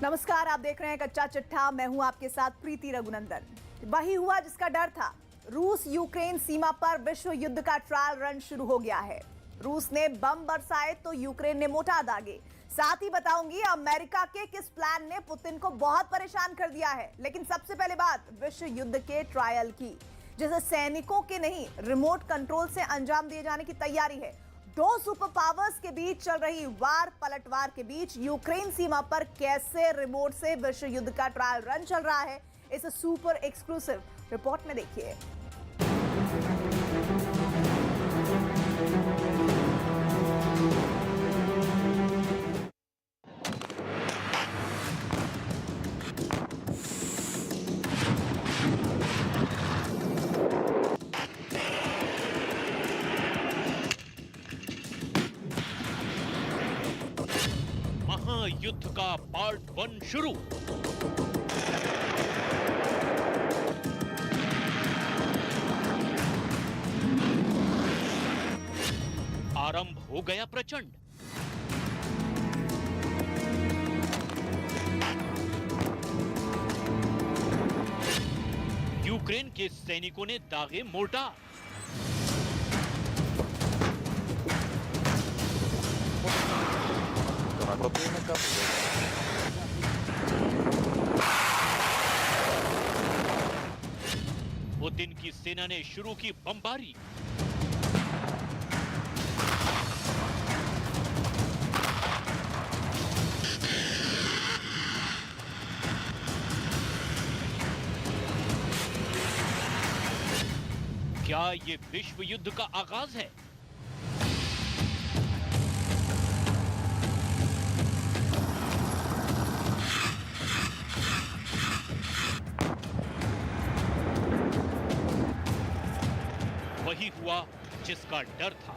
नमस्कार, आप देख रहे हैं कच्चा चिट्ठा। मैं हूं आपके साथ प्रीति रघुनंदन। वही हुआ जिसका डर था। रूस यूक्रेन सीमा पर विश्व युद्ध का ट्रायल रन शुरू हो गया है। रूस ने बम बरसाए तो यूक्रेन ने मोर्टार दागे। साथ ही बताऊंगी अमेरिका के किस प्लान ने पुतिन को बहुत परेशान कर दिया है। लेकिन सबसे पहले बात विश्व युद्ध के ट्रायल की, जिसे सैनिकों के नहीं रिमोट कंट्रोल से अंजाम दिए जाने की तैयारी है। दो सुपर पावर्स के बीच चल रही वार पलटवार के बीच यूक्रेन सीमा पर कैसे रिमोट से विश्व युद्ध का ट्रायल रन चल रहा है, इस सुपर एक्सक्लूसिव रिपोर्ट में देखिए। महायुद्ध का पार्ट 1 शुरू। आरंभ हो गया प्रचंड। यूक्रेन के सैनिकों ने दागे मोर्टार। पुतिन की सेना ने शुरू की बमबारी। क्या ये विश्व युद्ध का आगाज है? वही हुआ जिसका डर था,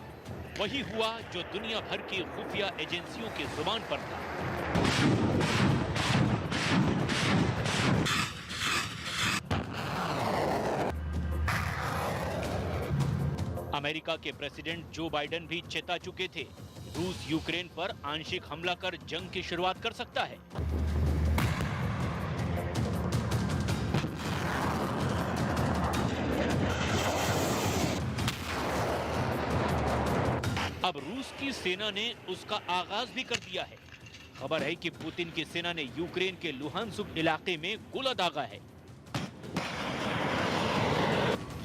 वही हुआ जो दुनिया भर की खुफिया एजेंसियों की जुबान पर था। अमेरिका के प्रेसिडेंट जो बाइडेन भी चेता चुके थे, रूस यूक्रेन पर आंशिक हमला कर जंग की शुरुआत कर सकता है। अब रूस की सेना ने उसका आगाज भी कर दिया है। खबर है कि पुतिन की सेना ने यूक्रेन के लुहानस्क इलाके में गोला दागा है।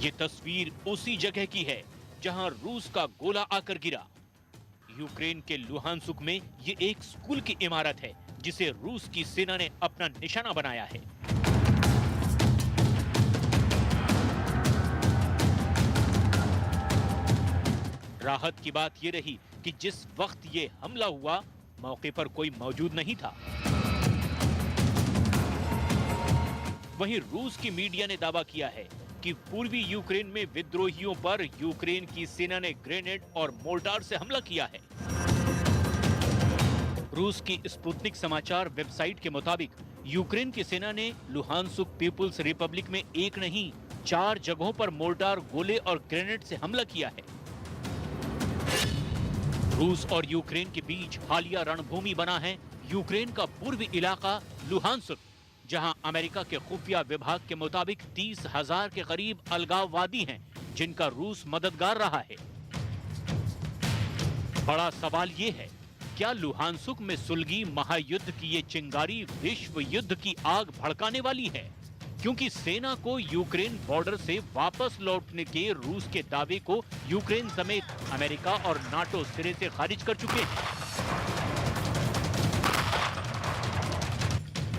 ये तस्वीर उसी जगह की है जहां रूस का गोला आकर गिरा। यूक्रेन के लुहानस्क में ये एक स्कूल की इमारत है जिसे रूस की सेना ने अपना निशाना बनाया है। राहत की बात यह रही कि जिस वक्त ये हमला हुआ मौके पर कोई मौजूद नहीं था। वहीं रूस की मीडिया ने दावा किया है कि पूर्वी यूक्रेन में विद्रोहियों पर यूक्रेन की सेना ने ग्रेनेड और मोर्टार से हमला किया है। रूस की स्पुतनिक समाचार वेबसाइट के मुताबिक यूक्रेन की सेना ने लुहानस्क पीपुल्स रिपब्लिक में एक नहीं 4 जगहों पर मोर्टार, गोले और ग्रेनेड से हमला किया है। रूस और यूक्रेन के बीच हालिया रणभूमि बना है यूक्रेन का पूर्वी इलाका लुहानस्क, जहां अमेरिका के खुफिया विभाग के मुताबिक 30,000 के करीब अलगाववादी हैं जिनका रूस मददगार रहा है। बड़ा सवाल ये है, क्या लुहानस्क में सुलगी महायुद्ध की ये चिंगारी विश्व युद्ध की आग भड़काने वाली है? क्योंकि सेना को यूक्रेन बॉर्डर से वापस लौटने के रूस के दावे को यूक्रेन समेत अमेरिका और नाटो सिरे से खारिज कर चुके हैं।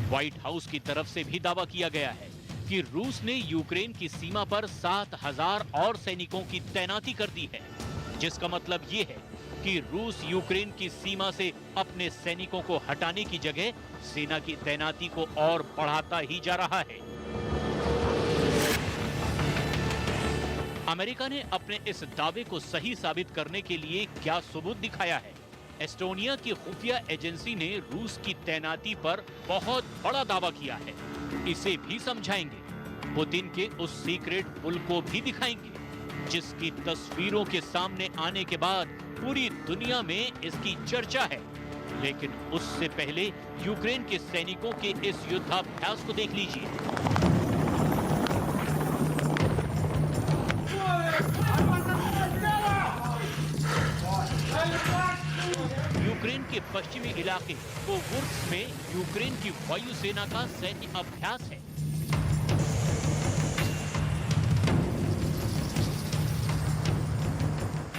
व्हाइट हाउस की तरफ से भी दावा किया गया है कि रूस ने यूक्रेन की सीमा पर 7,000 और सैनिकों की तैनाती कर दी है, जिसका मतलब ये है कि रूस यूक्रेन की सीमा से अपने सैनिकों को हटाने की जगह सेना की तैनाती को और बढ़ाता ही जा रहा है। अमेरिका ने अपने इस दावे को सही साबित करने के लिए क्या सबूत दिखाया है? एस्टोनिया की खुफिया एजेंसी ने रूस की तैनाती पर बहुत बड़ा दावा किया है। इसे भी समझाएंगे। पुतिन के उस सीक्रेट पुल को भी दिखाएंगे, जिसकी तस्वीरों के सामने आने के बाद पूरी दुनिया में इसकी चर्चा है। लेकिन उससे पहले यूक्रेन के सैनिकों के इस युद्धाभ्यास को देख लीजिए। यूक्रेन के पश्चिमी इलाके कोवुर्स्क में यूक्रेन की वायुसेना का सैन्य अभ्यास है।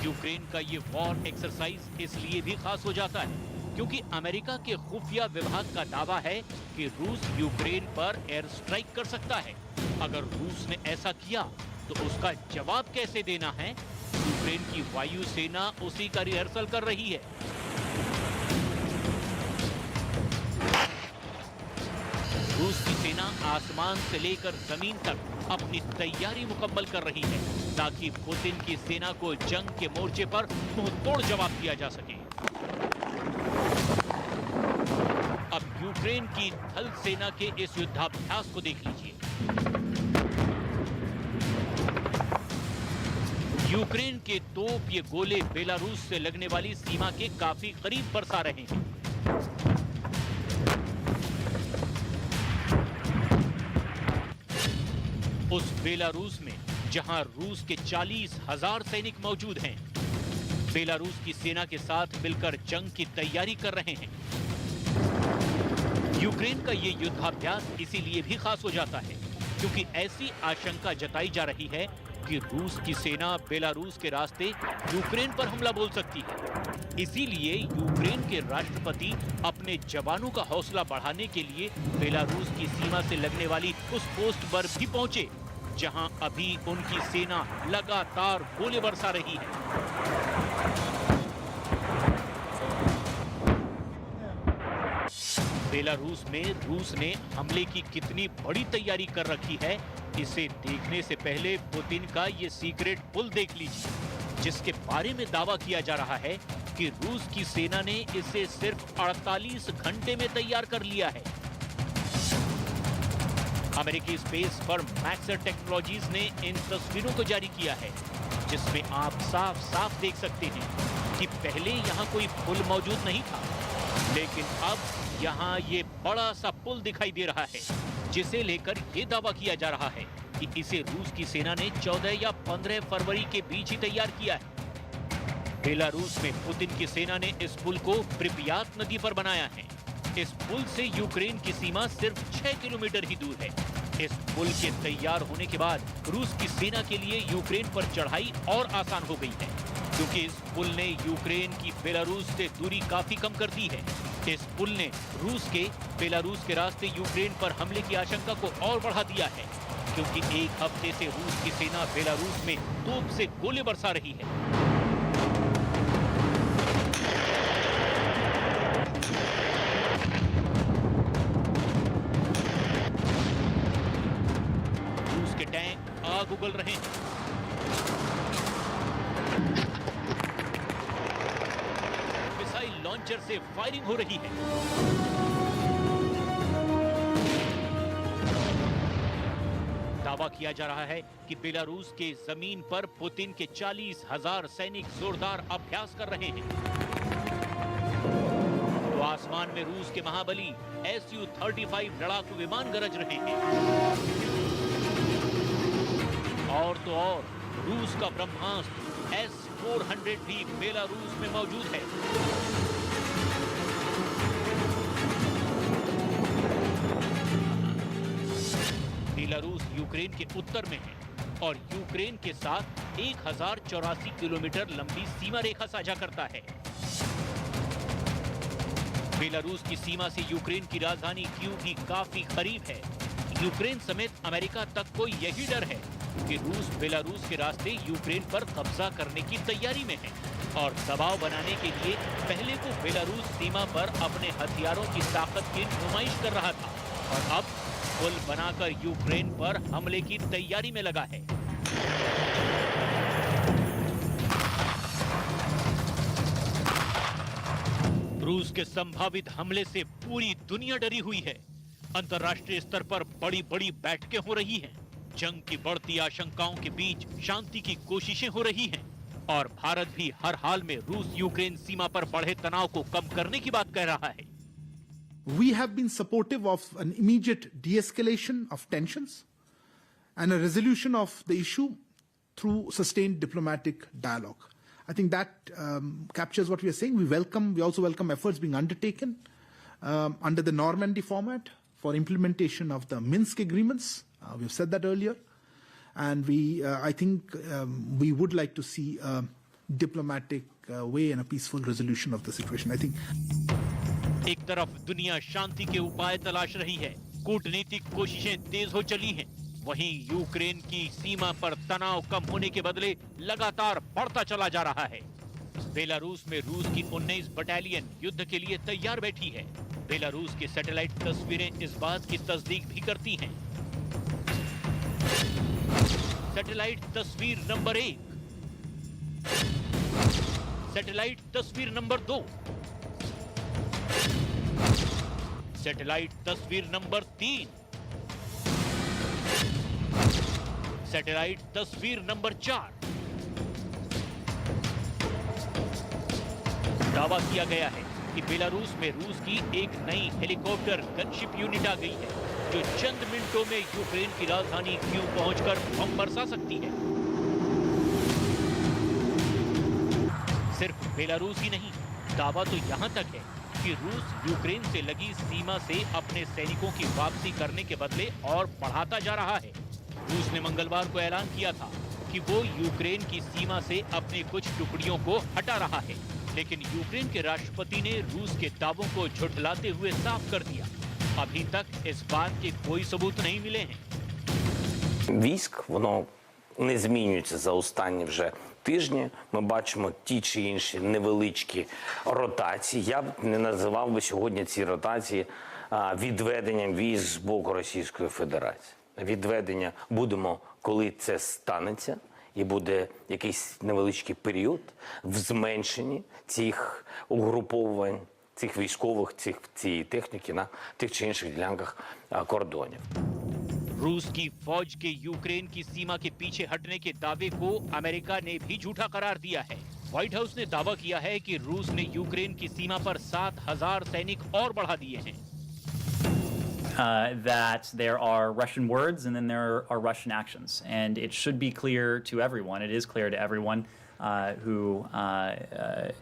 यूक्रेन का ये वॉर एक्सरसाइज इसलिए भी खास हो जाता है क्योंकि अमेरिका के खुफिया विभाग का दावा है कि रूस यूक्रेन पर एयर स्ट्राइक कर सकता है। अगर रूस ने ऐसा किया तो उसका जवाब कैसे देना है, यूक्रेन की वायुसेना उसी का रिहर्सल कर रही है। रूस की सेना आसमान से लेकर जमीन तक अपनी तैयारी मुकम्मल कर रही है ताकि पुतिन की सेना को जंग के मोर्चे पर मुंहतोड़ जवाब दिया जा सके। अब यूक्रेन की थल सेना के इस युद्धाभ्यास को देख लीजिए। यूक्रेन के तोप ये गोले बेलारूस से लगने वाली सीमा के काफी करीब बरसा रहे हैं। उस बेलारूस में जहां रूस के 40,000 सैनिक मौजूद हैं, बेलारूस की सेना के साथ मिलकर जंग की तैयारी कर रहे हैं। यूक्रेन का ये युद्धाभ्यास इसीलिए भी खास हो जाता है क्योंकि ऐसी आशंका जताई जा रही है कि रूस की सेना बेलारूस के रास्ते यूक्रेन पर हमला बोल सकती है। इसीलिए यूक्रेन के राष्ट्रपति अपने जवानों का हौसला बढ़ाने के लिए बेलारूस की सीमा से लगने वाली उस पोस्ट पर भी पहुंचे जहां अभी उनकी सेना लगातार गोले बरसा रही है। बेलारूस में रूस ने हमले की कितनी बड़ी तैयारी कर रखी है, इसे देखने से पहले पुतिन का ये सीक्रेट पुल देख लीजिए, जिसके बारे में दावा किया जा रहा है कि रूस की सेना ने इसे सिर्फ 48 घंटे में तैयार कर लिया है। अमेरिकी स्पेस फर्म मैक्सर टेक्नोलॉजीज ने इन तस्वीरों को जारी किया है, जिसमें आप साफ साफ देख सकते हैं कि पहले यहाँ कोई पुल मौजूद नहीं था, लेकिन अब यहाँ ये बड़ा सा पुल दिखाई दे रहा है, जिसे लेकर ये दावा किया जा रहा है कि इसे रूस की सेना ने 14 या 15 फरवरी के बीच ही तैयार किया है। बेलारूस में पुतिन की सेना ने इस पुल को प्रिपियात नदी पर बनाया है। इस पुल से यूक्रेन की सीमा सिर्फ 6 किलोमीटर ही दूर है। इस पुल के तैयार होने के बाद रूस की सेना के लिए यूक्रेन पर चढ़ाई और आसान हो गई है, क्योंकि इस पुल ने यूक्रेन की बेलारूस से दूरी काफी कम कर दी है। इस पुल ने रूस के बेलारूस के रास्ते यूक्रेन पर हमले की आशंका को और बढ़ा दिया है, क्योंकि एक हफ्ते से रूस की सेना बेलारूस में तोप से गोले बरसा रही है। रूस के टैंक आग उगल रहे हैं। मिसाइल लॉन्चर से फायरिंग हो रही है। दावा किया जा रहा है कि बेलारूस के जमीन पर पुतिन के 40,000 सैनिक जोरदार अभ्यास कर रहे हैं। तो आसमान में रूस के महाबली Su-35 लड़ाकू विमान गरज रहे हैं। और तो और रूस का ब्रह्मास्त्र S-400 भी बेलारूस में मौजूद है। बेलारूस यूक्रेन के उत्तर में है और यूक्रेन के साथ 1084 किलोमीटर लंबी सीमा रेखा साझा करता है। बेलारूस की सीमा से यूक्रेन की राजधानी कीव भी काफी करीब है। यूक्रेन समेत अमेरिका तक को यही डर है कि रूस बेलारूस के रास्ते यूक्रेन पर कब्जा करने की तैयारी में है और दबाव बनाने के लिए पहले तो बेलारूस सीमा पर अपने हथियारों की ताकत की नुमाइश कर रहा था और अब पुल बनाकर यूक्रेन पर हमले की तैयारी में लगा है। रूस के संभावित हमले से पूरी दुनिया डरी हुई है। अंतर्राष्ट्रीय स्तर पर बड़ी बड़ी बैठकें हो रही हैं। जंग की बढ़ती आशंकाओं के बीच शांति की कोशिशें हो रही हैं। और भारत भी हर हाल में रूस यूक्रेन सीमा पर बढ़े तनाव को कम करने की बात कह रहा है। We have been supportive of an immediate de-escalation of tensions and a resolution of the issue through sustained diplomatic dialogue. I think that captures what we are saying. We also welcome efforts being undertaken under the Normandy format for implementation of the Minsk agreements. We've said that earlier. And I think we would like to see a diplomatic way and a peaceful resolution of the situation. I think. एक तरफ दुनिया शांति के उपाय तलाश रही है, कूटनीतिक कोशिशें तेज हो चली हैं, वहीं यूक्रेन की सीमा पर तनाव कम होने के बदले लगातार बढ़ता चला जा रहा है। बेलारूस में रूस की 19 बटालियन युद्ध के लिए तैयार बैठी है। बेलारूस की सैटेलाइट तस्वीरें इस बात की तस्दीक भी करती हैं। सैटेलाइट तस्वीर नंबर 1, सैटेलाइट तस्वीर नंबर 2, सैटेलाइट तस्वीर नंबर 3, सैटेलाइट तस्वीर नंबर 4। दावा किया गया है कि बेलारूस में रूस की एक नई हेलीकॉप्टर गनशिप यूनिट आ गई है, जो चंद मिनटों में यूक्रेन की राजधानी कीव पहुंचकर बम बरसा सकती है। सिर्फ बेलारूस ही नहीं, दावा तो यहां तक है कि रूस यूक्रेन से लगी सीमा से अपने सैनिकों की वापसी करने के बदले और बढ़ाता जा रहा है। रूस ने मंगलवार को ऐलान किया था कि वो यूक्रेन की सीमा से अपने कुछ टुकड़ियों को हटा रहा है, लेकिन यूक्रेन के राष्ट्रपति ने रूस के दावों को झुठलाते हुए साफ कर दिया। अभी तक इस बात के कोई सबूत नहीं मिले हैं। Військ, воно не змінюється за останні вже тижні. Ми бачимо ті чи інші невеличкі ротації. Я б не називав би сьогодні ці ротації відведенням військ з боку Російської Федерації. Відведення будемо, коли це станеться, і буде якийсь невеличкий період в зменшенні цих угруповань, цих військових, цієї техніки на тих чи інших ділянках кордонів. रूस की फौज के यूक्रेन की सीमा के पीछे हटने के दावे को अमेरिका ने भी झूठा करार दिया है। व्हाइट हाउस ने दावा किया है कि रूस ने यूक्रेन की सीमा पर 7,000 सैनिक और बढ़ा दिए हैं। That there are Russian words and then there are Russian actions, and it should be clear to everyone. It is clear to everyone who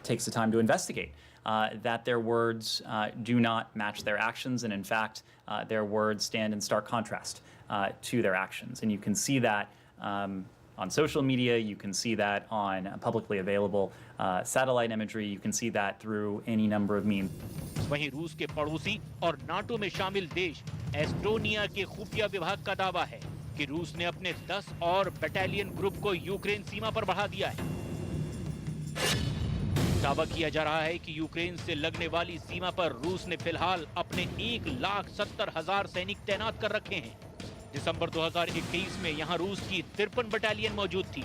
takes the time to investigate that their words do not match their actions, and in fact, their words stand in stark contrast to their actions. And you can see that on social media, you can see that on publicly available satellite imagery, you can see that through any number of means. वहीं रूस के पड़ोसी और NATO में शामिल देश Estonia के खुफिया विभाग का दावा है कि रूस ने अपने 10 और बटालियन ग्रुप को यूक्रेन सीमा पर बढ़ा दिया है। दावा किया जा रहा है कि यूक्रेन से लगने वाली सीमा पर रूस ने फिलहाल अपने 1,70,000 सैनिक तैनात कर रखे हैं। दिसंबर 2021 में यहां रूस की 53 बटालियन मौजूद थी।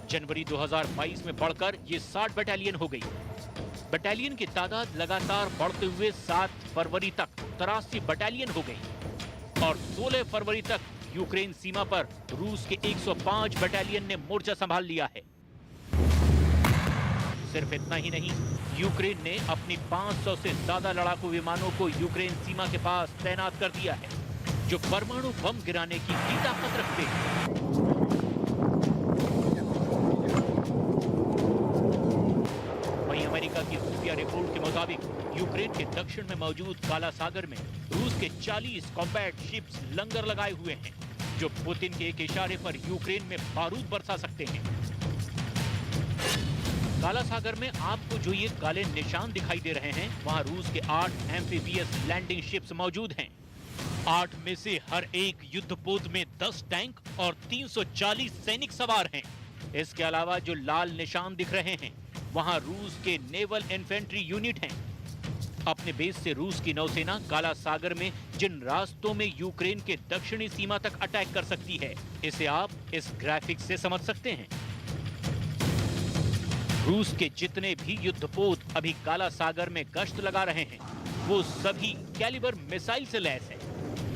जनवरी 2022 में बढ़कर ये 60 बटालियन हो गई। बटालियन की तादाद लगातार बढ़ते हुए 7 फरवरी तक 83 बटालियन हो गई और 16 फरवरी तक यूक्रेन सीमा पर रूस के 105 बटालियन ने मोर्चा संभाल लिया है। सिर्फ इतना ही नहीं, यूक्रेन ने अपनी 500 से ज्यादा लड़ाकू विमानों को यूक्रेन सीमा के पास तैनात कर दिया है, जो परमाणु बम गिराने की भी ताकत रखते हैं। वहीं अमेरिका की खुफिया रिपोर्ट के मुताबिक यूक्रेन के दक्षिण में मौजूद काला सागर में रूस के 40 कॉम्बैट शिप्स लंगर लगाए हुए हैं, जो पुतिन के एक इशारे पर यूक्रेन में बारूद बरसा सकते हैं। काला सागर में आपको जो ये काले निशान दिखाई दे रहे हैं, वहां रूस के 8 एम्फीबियस लैंडिंग शिप्स मौजूद हैं। 8 में से हर एक युद्धपोत में 10 टैंक और 340 सैनिक सवार हैं। इसके अलावा जो लाल निशान दिख रहे हैं, वहां रूस के नेवल इन्फेंट्री यूनिट हैं। अपने बेस से रूस की नौसेना काला सागर में जिन रास्तों में यूक्रेन के दक्षिणी सीमा तक अटैक कर सकती है, इसे आप इस ग्राफिक से समझ सकते हैं। रूस के जितने भी युद्धपोत अभी काला सागर में गश्त लगा रहे हैं, वो सभी कैलिबर मिसाइल से लैस है।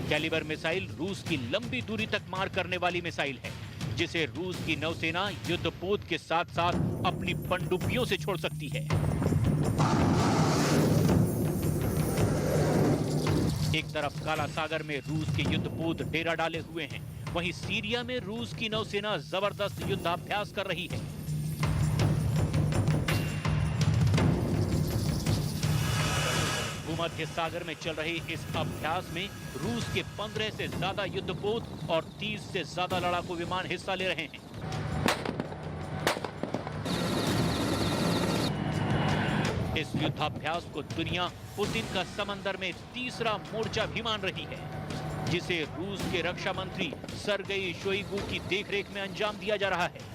कैलिबर मिसाइल रूस की लंबी दूरी तक मार करने वाली मिसाइल है, जिसे रूस की नौसेना युद्धपोत के साथ साथ अपनी पनडुब्बियों से छोड़ सकती है। एक तरफ काला सागर में रूस के युद्धपोत डेरा डाले हुए हैं, वहीं सीरिया में रूस की नौसेना जबरदस्त युद्धाभ्यास कर रही है। भूमध्य सागर में चल रहे इस अभ्यास में रूस के 15 से ज्यादा युद्धपोत और 30 से ज्यादा लड़ाकू विमान हिस्सा ले रहे हैं। इस युद्धाभ्यास को दुनिया पुतिन का समंदर में तीसरा मोर्चा भी मान रही है, जिसे रूस के रक्षा मंत्री सर्गेई शोइगु की देखरेख में अंजाम दिया जा रहा है।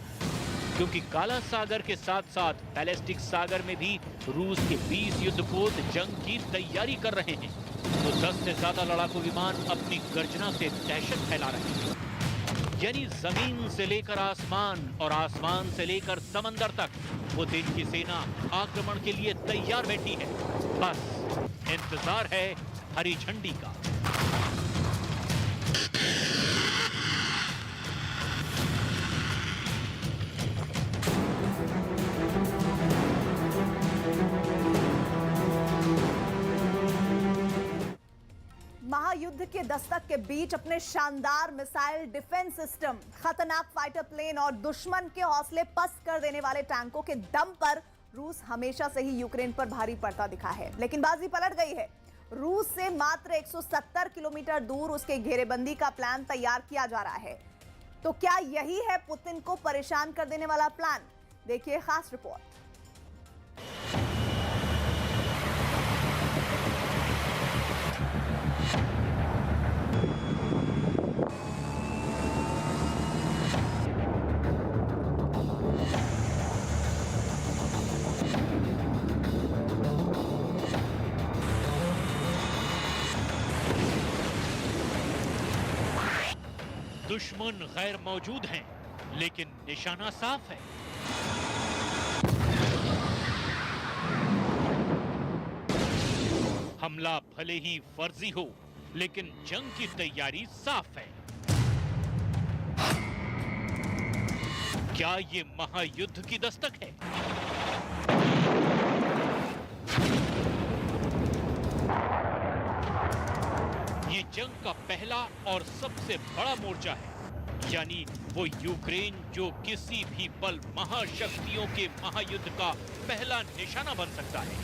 क्योंकि काला सागर के साथ साथ बैलिस्टिक सागर में भी रूस के 20 युद्धपोत जंग की तैयारी कर रहे हैं, तो 10 से ज्यादा लड़ाकू विमान अपनी गर्जना से दहशत फैला रहे हैं। यानी जमीन से लेकर आसमान और आसमान से लेकर समंदर तक पुतिन की सेना आक्रमण के लिए तैयार बैठी है। बस इंतजार है हरी झंडी का। महायुद्ध के दस्तक के बीच अपने शानदार मिसाइल डिफेंस सिस्टम, खतरनाक फाइटर प्लेन और दुश्मन के हौसले पस्त कर देने वाले टैंकों के दम पर रूस हमेशा से ही यूक्रेन पर भारी पड़ता दिखा है। लेकिन बाजी पलट गई है। रूस से मात्र 170 किलोमीटर दूर उसके घेरेबंदी का प्लान तैयार किया जा रहा है। तो क्या यही है पुतिन को परेशान कर देने वाला प्लान? देखिए खास रिपोर्ट। दुश्मन गैर मौजूद हैं, लेकिन निशाना साफ है। हमला भले ही फर्जी हो, लेकिन जंग की तैयारी साफ है। क्या ये महायुद्ध की दस्तक है? ये जंग का पहला और सबसे बड़ा मोर्चा है, यानी वो यूक्रेन जो किसी भी पल महाशक्तियों के महायुद्ध का पहला निशाना बन सकता है।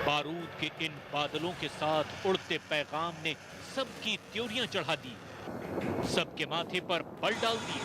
बारूद के इन बादलों के साथ उड़ते पैगाम ने सबकी त्योरियां चढ़ा दी, सबके माथे पर बल डाल दिए।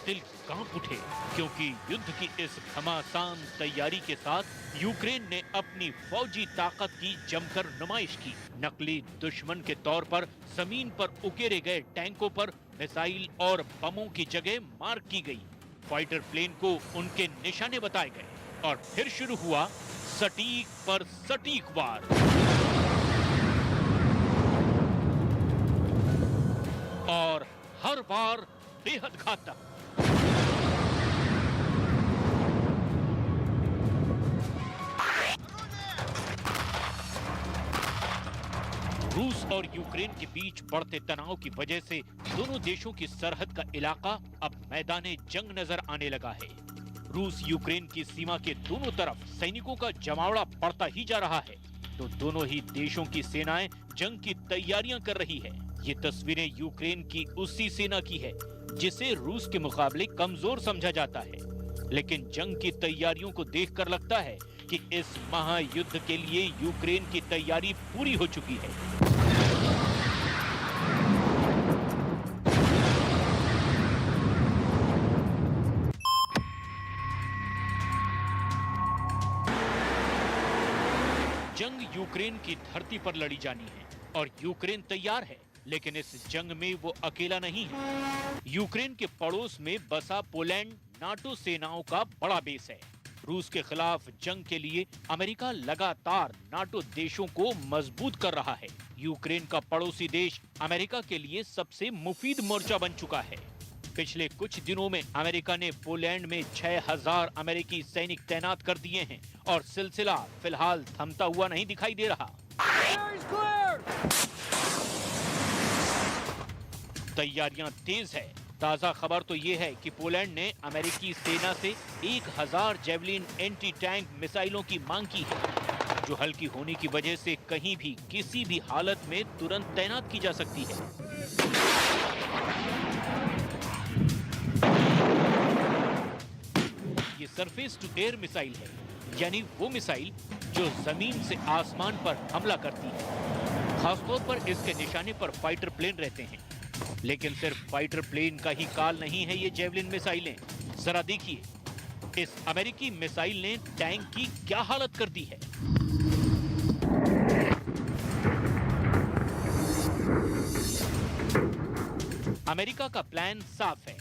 दिल कांप उठे, क्योंकि युद्ध की इस घमासान तैयारी के साथ यूक्रेन ने अपनी फौजी ताकत की जमकर नुमाइश की। नकली दुश्मन के तौर पर जमीन पर उकेरे गए टैंकों पर मिसाइल और बमों की जगह मार की गई। फाइटर प्लेन को उनके निशाने बताए गए और फिर शुरू हुआ सटीक पर सटीक वार। और हर बार बेहद घातक। रूस और यूक्रेन के बीच बढ़ते तनाव की वजह से दोनों देशों की सरहद का इलाका अब मैदाने जंग नजर आने लगा है। रूस यूक्रेन की सीमा के दोनों तरफ सैनिकों का जमावड़ा बढ़ता ही जा रहा है, तो दोनों ही देशों की सेनाएं जंग की तैयारियां कर रही है। ये तस्वीरें यूक्रेन की उसी सेना की है जिसे रूस के मुकाबले कमजोर समझा जाता है, लेकिन जंग की तैयारियों को देखकर लगता है कि इस महायुद्ध के लिए यूक्रेन की तैयारी पूरी हो चुकी है। जंग यूक्रेन की धरती पर लड़ी जानी है और यूक्रेन तैयार है, लेकिन इस जंग में वो अकेला नहीं है। यूक्रेन के पड़ोस में बसा पोलैंड नाटो सेनाओं का बड़ा बेस है। रूस के खिलाफ जंग के लिए अमेरिका लगातार नाटो देशों को मजबूत कर रहा है। यूक्रेन का पड़ोसी देश अमेरिका के लिए सबसे मुफीद मोर्चा बन चुका है। पिछले कुछ दिनों में अमेरिका ने पोलैंड में 6000 अमेरिकी सैनिक तैनात कर दिए हैं और सिलसिला फिलहाल थमता हुआ नहीं दिखाई दे रहा। तैयारियां तेज है। ताजा खबर तो ये है कि पोलैंड ने अमेरिकी सेना से 1000 जेवलिन एंटी टैंक मिसाइलों की मांग की है, जो हल्की होने की वजह से कहीं भी किसी भी हालत में तुरंत तैनात की जा सकती है। ये सरफेस टू एयर मिसाइल है, यानी वो मिसाइल जो जमीन से आसमान पर हमला करती है। खासतौर पर इसके निशाने पर फाइटर प्लेन रहते हैं, लेकिन सिर्फ फाइटर प्लेन का ही काल नहीं है ये जेवलिन मिसाइलें। जरा देखिए, इस अमेरिकी मिसाइल ने टैंक की क्या हालत कर दी है। अमेरिका का प्लान साफ है।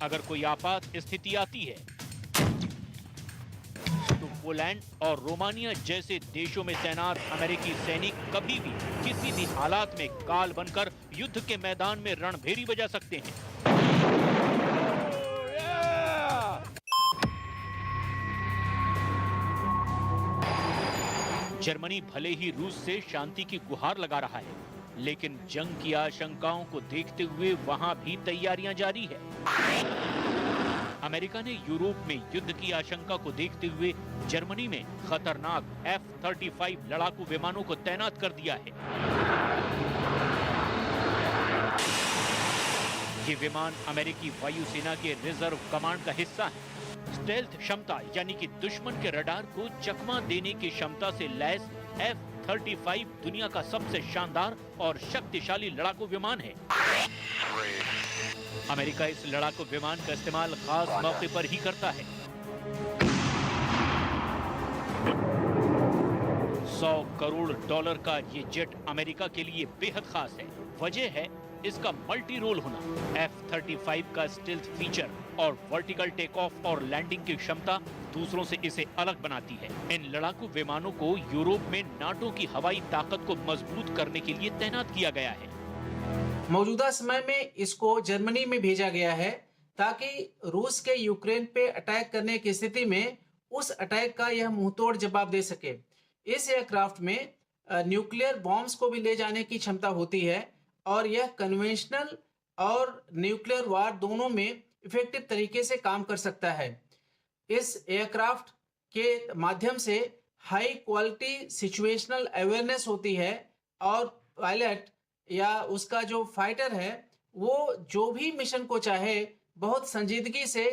अगर कोई आपात स्थिति आती है तो पोलैंड और रोमानिया जैसे देशों में तैनात अमेरिकी सैनिक कभी भी किसी भी हालात में काल बनकर युद्ध के मैदान में रणभेरी बजा सकते हैं। जर्मनी भले ही रूस से शांति की गुहार लगा रहा है, लेकिन जंग की आशंकाओं को देखते हुए वहां भी तैयारियां जारी है। अमेरिका ने यूरोप में युद्ध की आशंका को देखते हुए जर्मनी में खतरनाक F-35 लड़ाकू विमानों को तैनात कर दिया है। ये विमान अमेरिकी वायुसेना के रिजर्व कमांड का हिस्सा है। स्टेल्थ क्षमता यानी कि दुश्मन के रडार को चकमा देने की क्षमता से लैस F-35 दुनिया का सबसे शानदार और शक्तिशाली लड़ाकू विमान है। अमेरिका इस लड़ाकू विमान का इस्तेमाल खास मौके पर ही करता है। 100 करोड़ डॉलर का ये जेट अमेरिका के लिए बेहद खास है। वजह है इसका मल्टी रोल होना। F-35 का स्टील्थ फीचर और वर्टिकल टेक ऑफ और लैंडिंग की क्षमता दूसरों से इसे अलग बनाती है। इन लड़ाकू विमानों को यूरोप में नाटो की हवाई ताकत को मजबूत करने के लिए तैनात किया गया है। मौजूदा समय में इसको जर्मनी में भेजा गया है ताकि रूस के यूक्रेन पे अटैक करने की स्थिति में उस अटैक का यह मुंहतोड़ जवाब दे सके। इस एयरक्राफ्ट में न्यूक्लियर बॉम्ब्स को भी ले जाने की क्षमता होती है और यह कन्वेंशनल और न्यूक्लियर वार दोनों में इफेक्टिव तरीके से काम कर सकता है। इस एयरक्राफ्ट के माध्यम से हाई क्वालिटी सिचुएशनल अवेयरनेस होती है और पायलट या उसका जो फाइटर है वो जो भी मिशन को चाहे बहुत संजीदगी से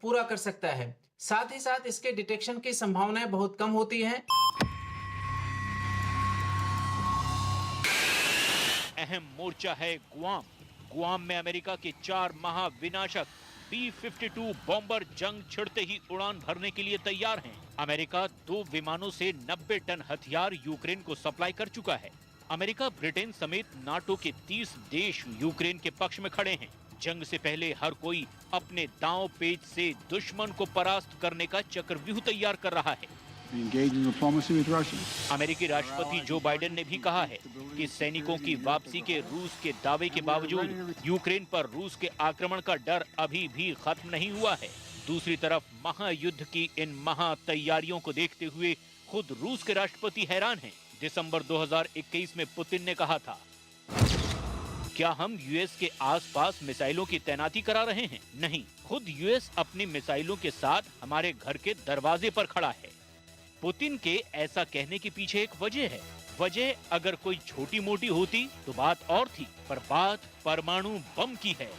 पूरा कर सकता है। साथ ही साथ इसके डिटेक्शन की संभावनाएं बहुत कम होती हैं। अहम मोर्चा है गुआम। गुआम में अमेरिका के 4 महाविनाशक B-52 बॉम्बर जंग छिड़ते ही उड़ान भरने के लिए तैयार हैं। अमेरिका 2 विमानों से 90 टन हथियार यूक्रेन को सप्लाई कर चुका है। अमेरिका, ब्रिटेन समेत नाटो के 30 देश यूक्रेन के पक्ष में खड़े हैं। जंग से पहले हर कोई अपने दांव पेच से दुश्मन को परास्त करने का चक्रव्यूह तैयार कर रहा है। अमेरिकी राष्ट्रपति जो बाइडेन ने भी कहा है कि सैनिकों की वापसी के रूस के दावे के बावजूद यूक्रेन पर रूस के आक्रमण का डर अभी भी खत्म नहीं हुआ है। दूसरी तरफ महायुद्ध की इन महा तैयारियों को देखते हुए खुद रूस के राष्ट्रपति हैरान हैं। दिसंबर 2021 में पुतिन ने कहा था, क्या हम यूएस के आसपास मिसाइलों की तैनाती करा रहे हैं? नहीं, खुद यूएस अपनी मिसाइलों के साथ हमारे घर के दरवाजे पर खड़ा है। पुतिन के ऐसा कहने के पीछे एक वजह है। वजह अगर कोई छोटी मोटी होती तो बात और थी, पर बात परमाणु बम की है,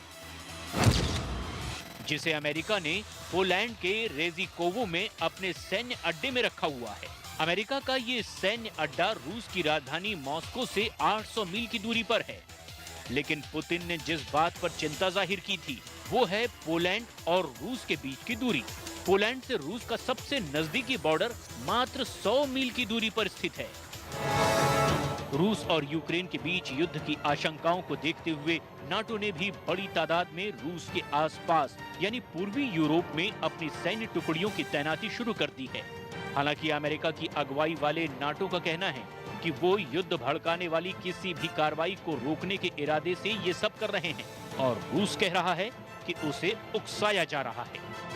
जिसे अमेरिका ने पोलैंड के रेजिकोवो में अपने सैन्य अड्डे में रखा हुआ है। अमेरिका का ये सैन्य अड्डा रूस की राजधानी मॉस्को से 800 मील की दूरी पर है। लेकिन पुतिन ने जिस बात पर चिंता जाहिर की थी वो है पोलैंड और रूस के बीच की दूरी। पोलैंड से रूस का सबसे नजदीकी बॉर्डर मात्र 100 मील की दूरी पर स्थित है। रूस और यूक्रेन के बीच युद्ध की आशंकाओं को देखते हुए नाटो ने भी बड़ी तादाद में रूस के आसपास यानी पूर्वी यूरोप में अपनी सैन्य टुकड़ियों की तैनाती शुरू कर दी है। हालांकि अमेरिका की अगुवाई वाले नाटो का कहना है कि वो युद्ध भड़काने वाली किसी भी कार्रवाई को रोकने के इरादे से ये सब कर रहे हैं और रूस कह रहा है कि उसे उकसाया जा रहा है।